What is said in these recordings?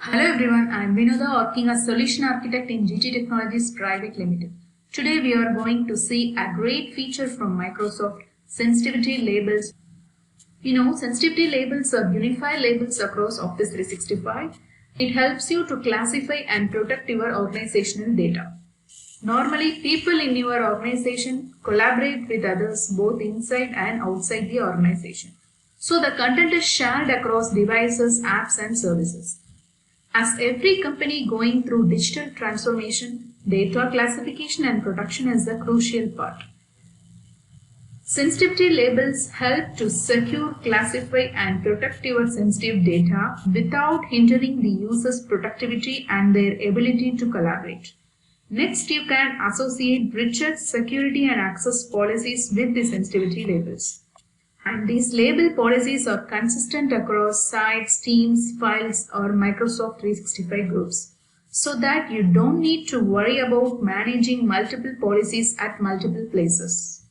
Hello everyone, I am Vinoda working as Solution Architect in GT Technologies Private Limited. Today we are going to see a great feature from Microsoft, sensitivity labels. Sensitivity labels are unified labels across Office 365. It helps you to classify and protect your organizational data. Normally, people in your organization collaborate with others both inside and outside the organization. So the content is shared across devices, apps and services. As every company going through digital transformation, data classification and protection is a crucial part. Sensitivity labels help to secure, classify and protect your sensitive data without hindering the user's productivity and their ability to collaborate. Next, you can associate richer security and access policies with the sensitivity labels. And these label policies are consistent across sites, teams, files, or Microsoft 365 groups, so that you don't need to worry about managing multiple policies at multiple places.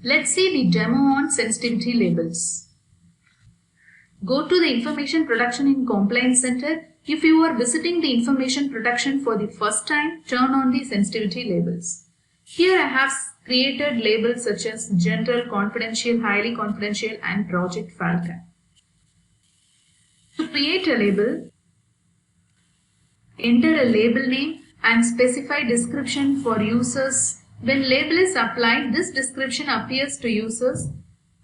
Let's see the demo on sensitivity labels. Go to the Information Protection in Compliance Center. If you are visiting the information protection for the first time, turn on the sensitivity labels. Here I have created labels such as General, Confidential, Highly Confidential and Project Falcon. To create a label, enter a label name and specify description for users. When label is applied, this description appears to users,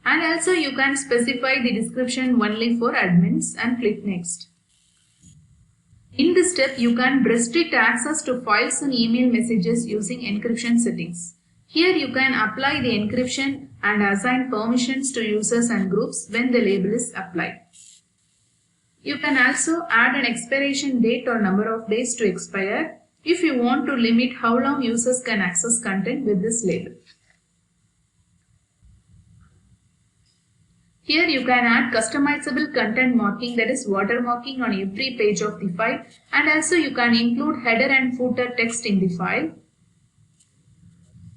and also you can specify the description only for admins and click Next. In this step, you can restrict access to files and email messages using encryption settings. Here you can apply the encryption and assign permissions to users and groups when the label is applied. You can also add an expiration date or number of days to expire if you want to limit how long users can access content with this label. Here you can add customizable content marking, that is watermarking, on every page of the file, and also you can include header and footer text in the file.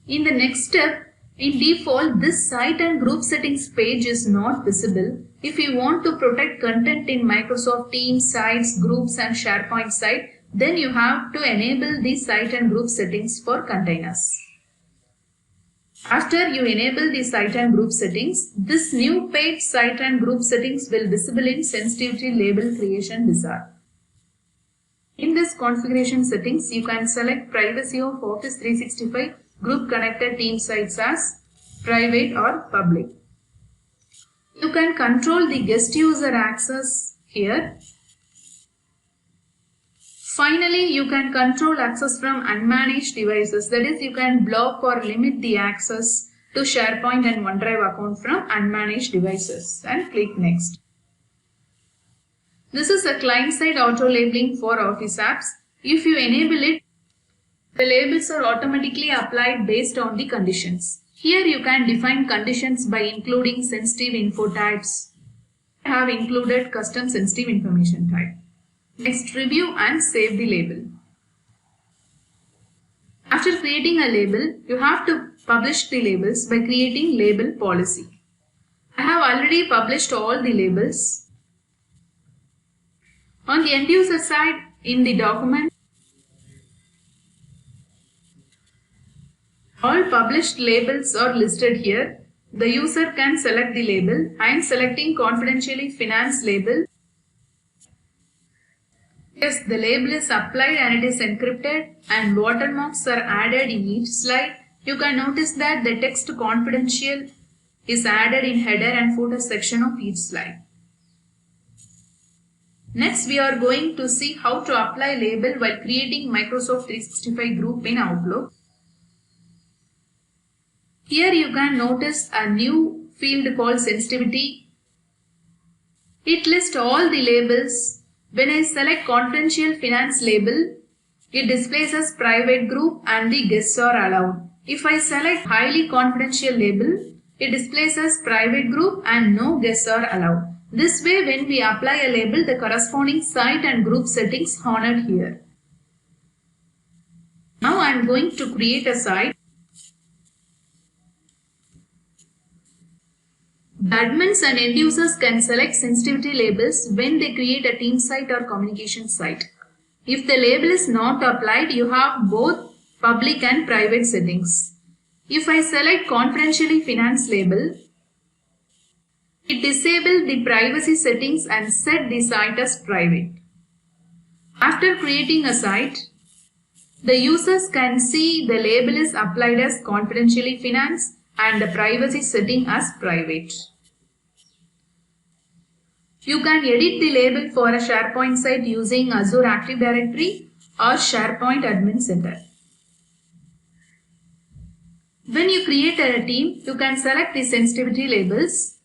In the next step, in default, this site and group settings page is not visible. If you want to protect content in Microsoft Teams, sites, groups and SharePoint site, then you have to enable the site and group settings for containers. After you enable the site and group settings, this new page site and group settings will be visible in sensitivity label creation wizard. In this configuration settings, you can select privacy of Office 365 group connected team sites as private or public. You can control the guest user access here. Finally, you can control access from unmanaged devices, that is, you can block or limit the access to SharePoint and OneDrive account from unmanaged devices and click Next. This is a client-side auto-labeling for Office apps. If you enable it, the labels are automatically applied based on the conditions. Here you can define conditions by including sensitive info types. I have included custom sensitive information type. Next, review and save the label. After creating a label, you have to publish the labels by creating label policy. I have already published all the labels. On the end user side, in the document, all published labels are listed here. The user can select the label. I am selecting Confidentially Finance label. Yes, the label is applied and it is encrypted and watermarks are added in each slide. You can notice that the text confidential is added in header and footer section of each slide. Next, we are going to see how to apply label while creating Microsoft 365 group in Outlook. Here you can notice a new field called sensitivity. It lists all the labels. When I select Confidential Finance label, it displays as private group and the guests are allowed. If I select Highly Confidential label, it displays as private group and no guests are allowed. This way, when we apply a label, the corresponding site and group settings honored here. Now I am going to create a site. The admins and end users can select sensitivity labels when they create a team site or communication site. If the label is not applied, you have both public and private settings. If I select confidentially finance label, it disables the privacy settings and set the site as private. After creating a site, the users can see the label is applied as confidentially finance and the privacy setting as private. You can edit the label for a SharePoint site using Azure Active Directory or SharePoint Admin Center. When you create a team, you can select the sensitivity labels.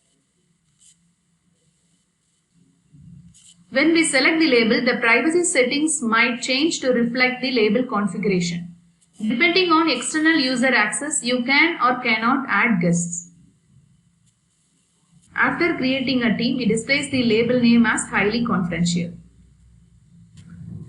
When we select the label, the privacy settings might change to reflect the label configuration. Depending on external user access, you can or cannot add guests. After creating a team, it displays the label name as highly confidential.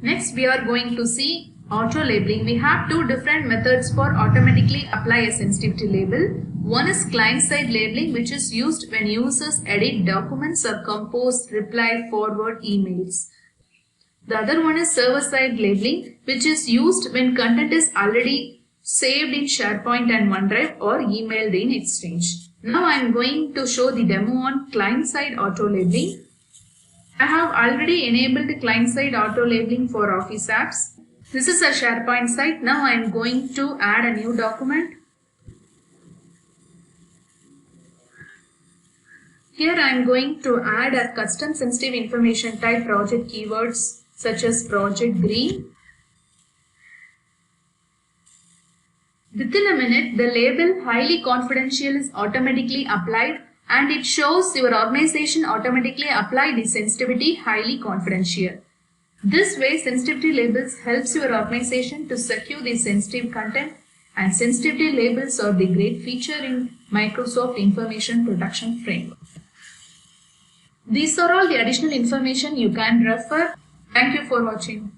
Next, we are going to see auto labeling. We have two different methods for automatically apply a sensitivity label. One is client-side labeling, which is used when users edit documents or compose, reply, forward emails. The other one is server-side labeling, which is used when content is already saved in SharePoint and OneDrive or emailed in Exchange. Now I am going to show the demo on client-side auto labeling. I have already enabled the client-side auto labeling for Office apps. This is a SharePoint site. Now I am going to add a new document. Here I am going to add a custom sensitive information type project keywords such as project green. Within a minute, the label highly confidential is automatically applied and it shows your organization automatically applied the sensitivity highly confidential. This way, sensitivity labels helps your organization to secure the sensitive content, and sensitivity labels are the great feature in Microsoft Information Protection Framework. These are all the additional information you can refer. Thank you for watching.